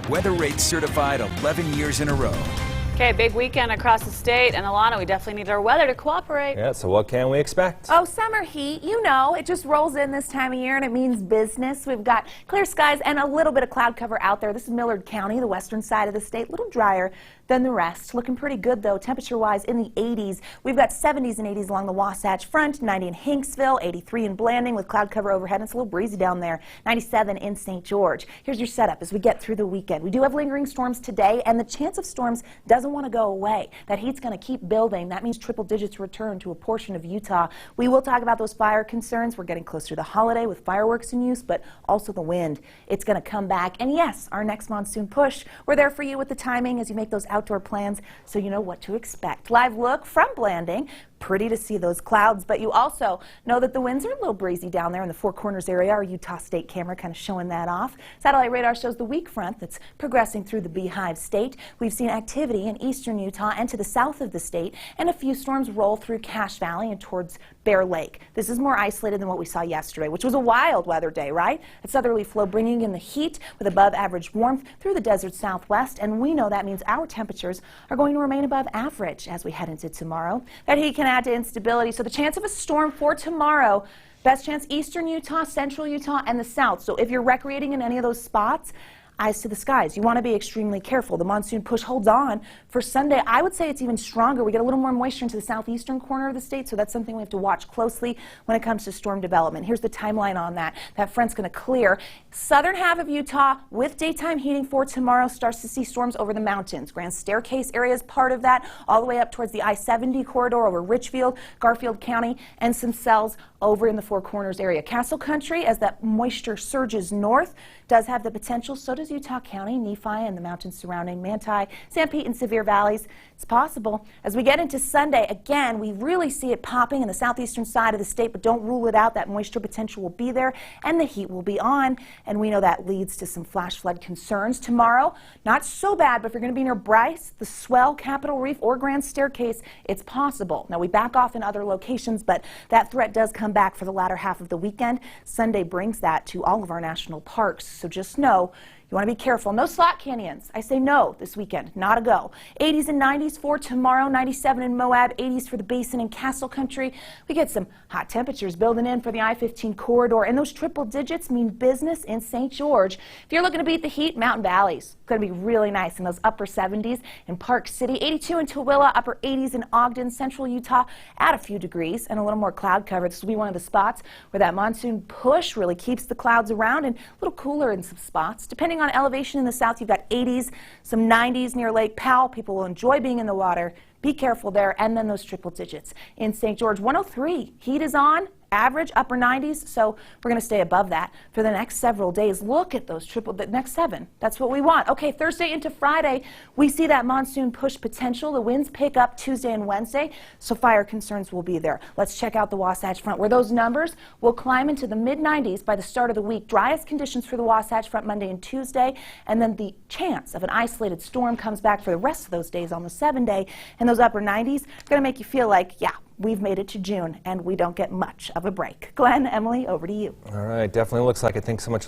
Weather rates certified 11 years in a row. Okay, big weekend across the state, and Alana, we definitely need our weather to cooperate. Yeah, so what can we expect? Oh, summer heat, you know, it just rolls in this time of year and it means business. We've got clear skies and a little bit of cloud cover out there. This is Millard County, the western side of the state, a little drier than the rest. Looking pretty good though, temperature-wise in the 80s. We've got 70s and 80s along the Wasatch Front, 90 in Hanksville, 83 in Blanding with cloud cover overhead. It's a little breezy down there, 97 in St. George. Here's your setup as we get through the weekend. We do have lingering storms today, and the chance of storms doesn't want to go away. That heat's going to keep building. That means triple digits return to a portion of Utah. We will talk about those fire concerns. We're getting closer to the holiday with fireworks in use, but also the wind. It's going to come back. And yes, our next monsoon push. We're there for you with the timing as you make those outdoor plans so you know what to expect. Live look from Blanding. Pretty to see those clouds, but you also know that the winds are a little breezy down there in the Four Corners area. Our Utah State camera kind of showing that off. Satellite radar shows the weak front that's progressing through the Beehive State. We've seen activity in eastern Utah and to the south of the state, and a few storms roll through Cache Valley and towards Bear Lake. This is more isolated than what we saw yesterday, which was a wild weather day, right? A southerly flow bringing in the heat with above average warmth through the desert southwest, and we know that means our temperatures are going to remain above average as we head into tomorrow. That heat can add to instability, so the chance of a storm for tomorrow, best chance eastern Utah, central Utah, and the south. So if you're recreating in any of those spots, eyes to the skies. You want to be extremely careful. The monsoon push holds on for Sunday. I would say it's even stronger. We get a little more moisture into the southeastern corner of the state, so that's something we have to watch closely when it comes to storm development. Here's the timeline on that. That front's going to clear. Southern half of Utah with daytime heating for tomorrow starts to see storms over the mountains. Grand Staircase area is part of that, all the way up towards the I-70 corridor over Richfield, Garfield County, and some cells over in the Four Corners area. Castle Country, as that moisture surges north, does have the potential. So does Utah County, Nephi, and the mountains surrounding Manti, San Pete, and Sevier Valleys. It's possible. As we get into Sunday, again, we really see it popping in the southeastern side of the state, but don't rule it out. That moisture potential will be there, and the heat will be on, and we know that leads to some flash flood concerns. Tomorrow, not so bad, but if you're going to be near Bryce, the Swell, Capitol Reef, or Grand Staircase, it's possible. Now, we back off in other locations, but that threat does come back for the latter half of the weekend. Sunday brings that to all of our national parks, so just know you want to be careful. No slot canyons. I say no this weekend. Not a go. 80s and 90s for tomorrow. 97 in Moab. 80s for the Basin and Castle Country. We get some hot temperatures building in for the I-15 corridor. And those triple digits mean business in St. George. If you're looking to beat the heat, Mountain Valley's going to be really nice in those upper 70s in Park City. 82 in Tooele. Upper 80s in Ogden. Central Utah. Add a few degrees and a little more cloud cover. This will be one of the spots where that monsoon push really keeps the clouds around, and a little cooler in some spots. Depending on elevation in the south, you've got 80s, some 90s near Lake Powell. People will enjoy being in the water. Be careful there. And then those triple digits in St. George. 103. Heat is on. Average upper 90s, so we're going to stay above that for the next several days. Look at those the next 7. That's what we want. Okay, Thursday into Friday, we see that monsoon push potential. The winds pick up Tuesday and Wednesday, so fire concerns will be there. Let's check out the Wasatch Front, where those numbers will climb into the mid-90s by the start of the week. Driest conditions for the Wasatch Front Monday and Tuesday, and then the chance of an isolated storm comes back for the rest of those days on the 7-day, and those upper 90s are going to make you feel like, yeah, we've made it to June, and we don't get much of a break. Glenn, Emily, over to you. All right, definitely looks like it. Thanks so much.